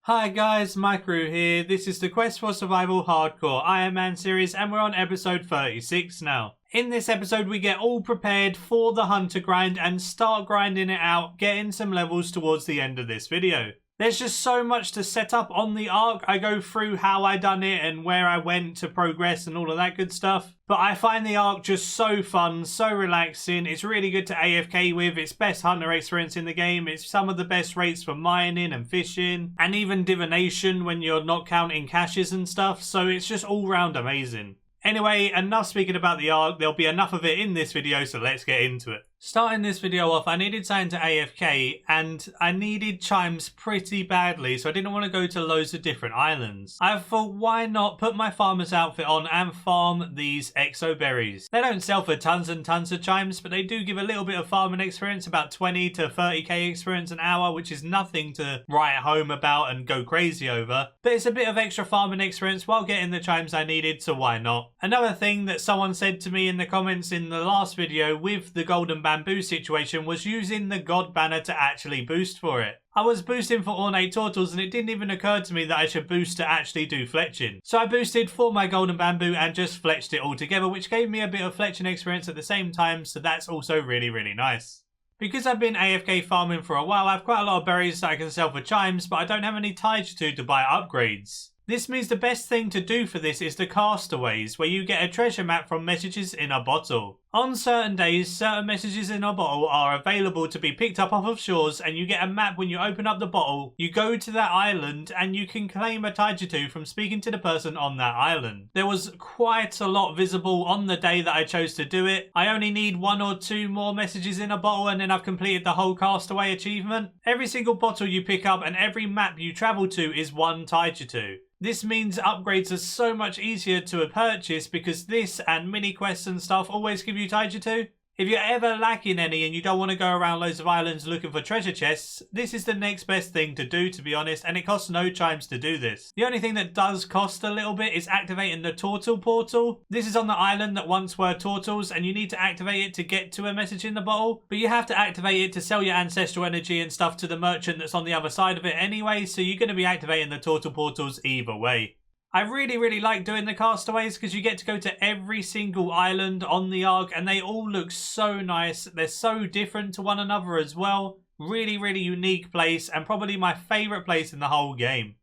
Hi guys, Maikeru here. This is the Quest for Survival Hardcore Ironman series and we're on episode 36 now. In this episode we get all prepared for the hunter grind and start grinding it out, getting some levels towards the end of this video. There's just so much to set up on the arc. I go through how I done it and where I went to progress and all of that good stuff. But I find the arc just so fun, so relaxing. It's really good to AFK with. It's best hunter experience in the game. It's some of the best rates for mining and fishing. And even divination when you're not counting caches and stuff. So it's just all round amazing. Anyway, enough speaking about the arc. There'll be enough of it in this video, so let's get into it. Starting this video off, I needed something to AFK, and I needed chimes pretty badly, so I didn't want to go to loads of different islands. I thought, why not put my farmer's outfit on and farm these exo berries? They don't sell for tons and tons of chimes, but they do give a little bit of farming experience, about 20 to 30k experience an hour, which is nothing to write home about and go crazy over. But it's a bit of extra farming experience while getting the chimes I needed, so why not? Another thing that someone said to me in the comments in the last video with the golden bamboo situation was using the god banner to actually boost for it. I was boosting for ornate tortles and it didn't even occur to me that I should boost to actually do fletching. So I boosted for my golden bamboo and just fletched it all together, which gave me a bit of fletching experience at the same time, so that's also really nice. Because I've been AFK farming for a while, I have quite a lot of berries that I can sell for chimes, but I don't have any taiju to buy upgrades. This means the best thing to do for this is the Castaways, where you get a treasure map from messages in a bottle. On certain days, certain messages in a bottle are available to be picked up off of shores, and you get a map when you open up the bottle. You go to that island and you can claim a taiju from speaking to the person on that island. There was quite a lot visible on the day that I chose to do it. I only need 1 or 2 more messages in a bottle and then I've completed the whole Castaway achievement. Every single bottle you pick up and every map you travel to is 1 taiju. This means upgrades are so much easier to purchase because this and mini quests and stuff always give you taiju. If you're ever lacking any and you don't want to go around loads of islands looking for treasure chests, this is the next best thing to do, to be honest, and it costs no chimes to do this. The only thing that does cost a little bit is activating the tortle portal. This is on the island that once were tortles and you need to activate it to get to a message in the bottle, but you have to activate it to sell your ancestral energy and stuff to the merchant that's on the other side of it anyway, so you're going to be activating the tortle portals either way. I really like doing the Castaways because you get to go to every single island on the arc and they all look so nice. They're so different to one another as well. Really unique place and probably my favourite place in the whole game.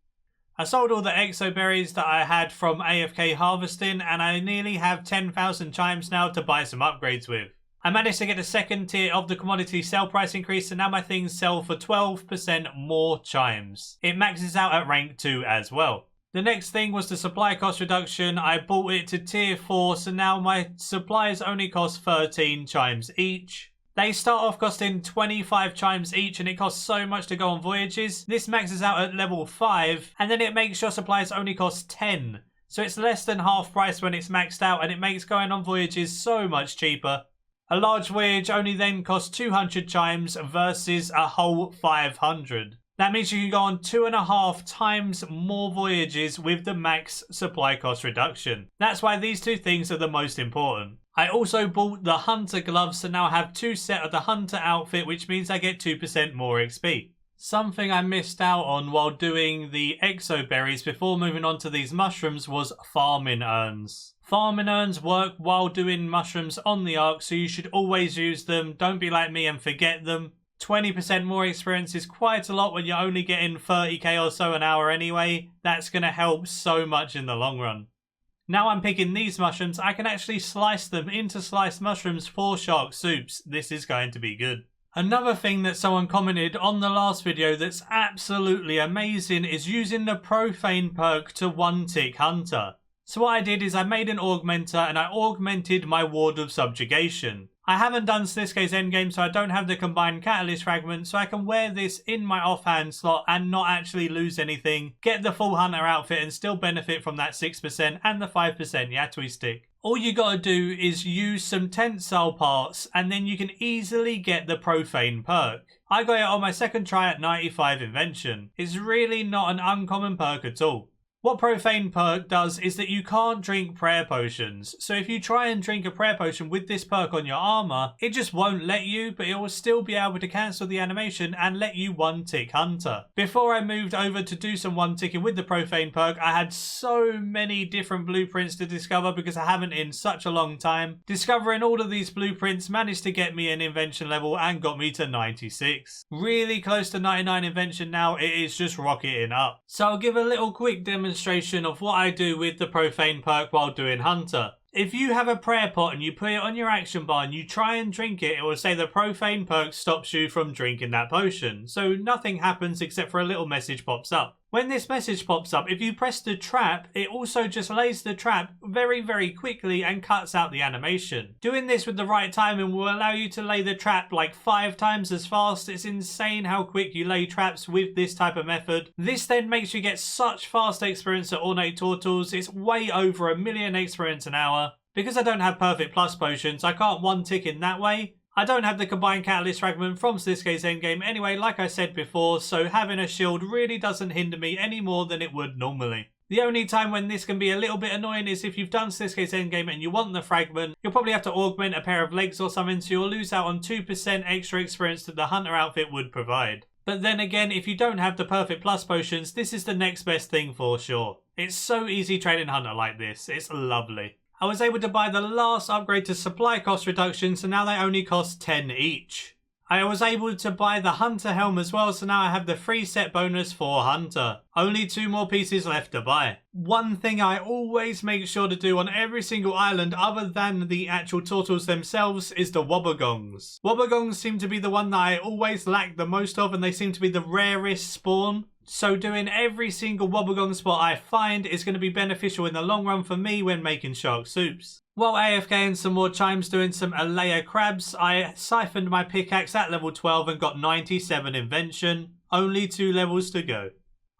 I sold all the exo berries that I had from AFK harvesting and I nearly have 10,000 chimes now to buy some upgrades with. I managed to get the second tier of the commodity sell price increase and now my things sell for 12% more chimes. It maxes out at rank 2 as well. The next thing was the supply cost reduction. I bought it to tier 4, so now my supplies only cost 13 chimes each. They start off costing 25 chimes each and it costs so much to go on voyages. This maxes out at level 5 and then it makes your supplies only cost 10. So it's less than half price when it's maxed out and it makes going on voyages so much cheaper. A large voyage only then costs 200 chimes versus a whole 500. That means you can go on 2.5 times more voyages with the max supply cost reduction. That's why these two things are the most important. I also bought the hunter gloves, so now I have 2 sets of the hunter outfit, which means I get 2% more XP. Something I missed out on while doing the exo berries before moving on to these mushrooms was farming urns. Farming urns work while doing mushrooms on the arc, so you should always use them. Don't be like me and forget them. 20% more experience is quite a lot when you're only getting 30k or so an hour anyway. That's going to help so much in the long run. Now I'm picking these mushrooms, I can actually slice them into sliced mushrooms for shark soups. This is going to be good. Another thing that someone commented on the last video that's absolutely amazing is using the profane perk to 1-tick hunter. So what I did is I made an augmenter and I augmented my ward of subjugation. I haven't done Sliske's endgame, so I don't have the combined catalyst fragment, so I can wear this in my offhand slot and not actually lose anything, get the full hunter outfit and still benefit from that 6% and the 5% Yatui stick. All you gotta do is use some tensile parts and then you can easily get the profane perk. I got it on my second try at 95 invention. It's really not an uncommon perk at all. What Profane perk does is that you can't drink prayer potions. So if you try and drink a prayer potion with this perk on your armor, it just won't let you, but it will still be able to cancel the animation and let you one tick hunter. Before I moved over to do some one ticking with the Profane perk, I had so many different blueprints to discover because I haven't in such a long time. Discovering all of these blueprints managed to get me an invention level and got me to 96. Really close to 99 invention now, it is just rocketing up. So I'll give a little quick demonstration of what I do with the Profane perk while doing hunter. If you have a prayer pot and you put it on your action bar and you try and drink it, it will say the Profane perk stops you from drinking that potion. So nothing happens except for a little message pops up. When this message pops up, if you press the trap, it also just lays the trap very, very quickly and cuts out the animation. Doing this with the right timing will allow you to lay the trap like 5 times as fast. It's insane how quick you lay traps with this type of method. This then makes you get such fast experience at ornate tortles. It's way over 1 million experience an hour. Because I don't have perfect plus potions, I can't one tick in that way. I don't have the combined catalyst fragment from Sliske's endgame anyway, like I said before, so having a shield really doesn't hinder me any more than it would normally. The only time when this can be a little bit annoying is if you've done Sliske's endgame and you want the fragment, you'll probably have to augment a pair of legs or something, so you'll lose out on 2% extra experience that the hunter outfit would provide. But then again, if you don't have the perfect plus potions, this is the next best thing for sure. It's so easy trading hunter like this, it's lovely. I was able to buy the last upgrade to supply cost reduction, so now they only cost 10 each. I was able to buy the Hunter helm as well, so now I have the free set bonus for Hunter. Only 2 more pieces left to buy. One thing I always make sure to do on every single island other than the actual tortles themselves is the wobbegongs. Wobbegongs seem to be the one that I always lack the most of, and they seem to be the rarest spawn. So doing every single wobbegong spot I find is going to be beneficial in the long run for me when making shark soups. While AFKing some more chimes doing some Alea crabs, I siphoned my pickaxe at level 12 and got 97 invention. Only 2 levels to go.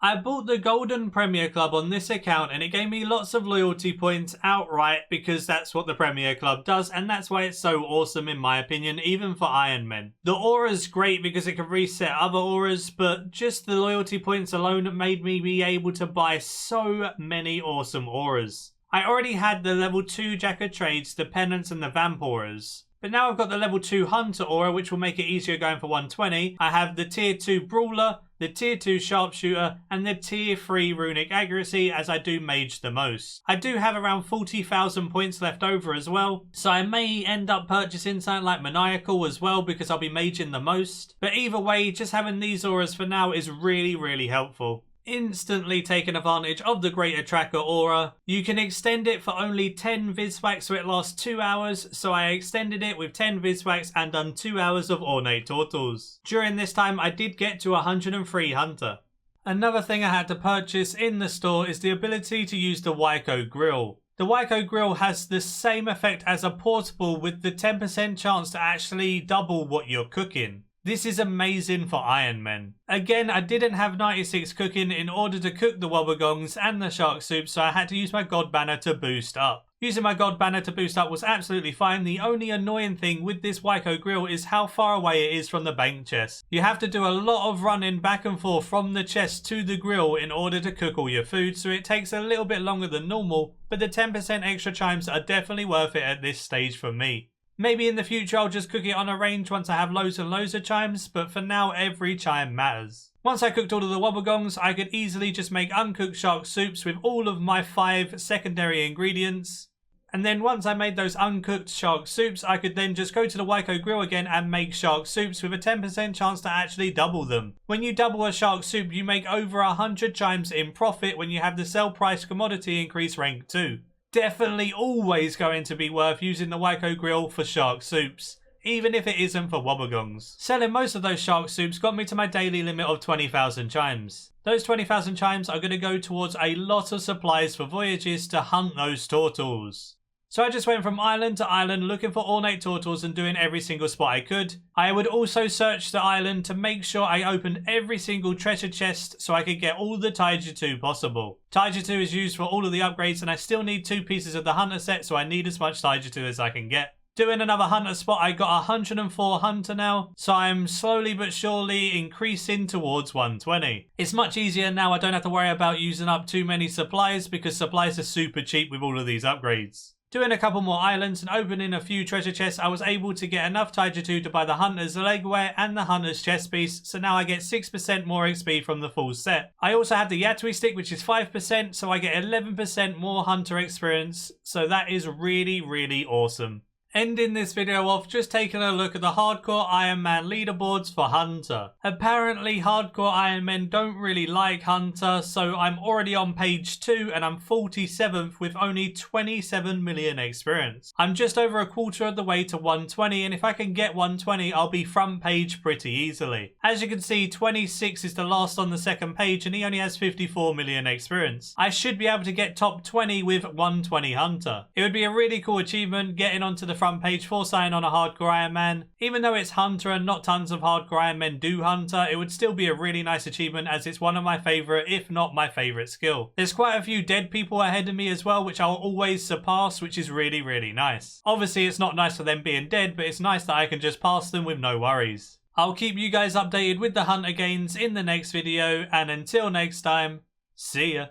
I bought the Golden Premier Club on this account and it gave me lots of loyalty points outright because that's what the Premier Club does, and that's why it's so awesome in my opinion, even for Ironman. The aura's great because it can reset other auras, but just the loyalty points alone made me be able to buy so many awesome auras. I already had the level 2 Jack of Trades, the Penance and the Vamp auras. But now I've got the level 2 Hunter aura, which will make it easier going for 120. I have the tier 2 Brawler, the tier 2 Sharpshooter, and the tier 3 Runic Accuracy, as I do mage the most. I do have around 40,000 points left over as well, so I may end up purchasing something like Maniacal as well because I'll be maging the most. But either way, just having these auras for now is really, really helpful. Instantly taking advantage of the Greater Tracker aura. You can extend it for only 10 Viswax so it lasts 2 hours, so I extended it with 10 Viswax and done 2 hours of ornate tortles. During this time I did get to 103 hunter. Another thing I had to purchase in the store is the ability to use the Waiko grill. The Waiko grill has the same effect as a portable with the 10% chance to actually double what you're cooking. This is amazing for Ironman. Again, I didn't have 96 cooking in order to cook the wobbegongs and the shark soup, so I had to use my god banner to boost up. Using my god banner to boost up was absolutely fine. The only annoying thing with this Waiko grill is how far away it is from the bank chest. You have to do a lot of running back and forth from the chest to the grill in order to cook all your food, so it takes a little bit longer than normal, but the 10% extra chimes are definitely worth it at this stage for me. Maybe in the future I'll just cook it on a range once I have loads and loads of chimes, but for now every chime matters. Once I cooked all of the wobbegongs, I could easily just make uncooked shark soups with all of my 5 secondary ingredients. And then once I made those uncooked shark soups, I could then just go to the Waiko grill again and make shark soups with a 10% chance to actually double them. When you double a shark soup, you make over 100 chimes in profit when you have the sell price commodity increase rank 2. Definitely always going to be worth using the Waiko grill for shark soups, even if it isn't for wobbegongs. Selling most of those shark soups got me to my daily limit of 20,000 chimes. Those 20,000 chimes are going to go towards a lot of supplies for voyages to hunt those tortles. So I just went from island to island looking for ornate tortles and doing every single spot I could. I would also search the island to make sure I opened every single treasure chest so I could get all the Taijutsu possible. Taijutsu is used for all of the upgrades and I still need 2 pieces of the hunter set, so I need as much Taijutsu as I can get. Doing another hunter spot, I got 104 hunter now, so I'm slowly but surely increasing towards 120. It's much easier now, I don't have to worry about using up too many supplies because supplies are super cheap with all of these upgrades. Doing a couple more islands and opening a few treasure chests, I was able to get enough Taijutsu to buy the Hunter's legwear and the Hunter's chest piece, so now I get 6% more XP from the full set. I also have the Yatui stick, which is 5%, so I get 11% more Hunter experience, so that is really, really awesome. Ending this video off just taking a look at the hardcore Ironman leaderboards for Hunter. Apparently hardcore Ironmen don't really like Hunter, so I'm already on page 2 and I'm 47th with only 27 million experience. I'm just over a quarter of the way to 120, and if I can get 120 I'll be front page pretty easily. As you can see, 26 is the last on the second page and he only has 54 million experience. I should be able to get top 20 with 120 Hunter. It would be a really cool achievement getting onto the front page for signing on a hardcore Ironman. Even though it's Hunter and not tons of hardcore Ironmen do Hunter, it would still be a really nice achievement as it's one of my favourite, if not my favourite skill. There's quite a few dead people ahead of me as well, which I'll always surpass, which is really, really nice. Obviously it's not nice for them being dead, but it's nice that I can just pass them with no worries. I'll keep you guys updated with the Hunter gains in the next video, and until next time, see ya.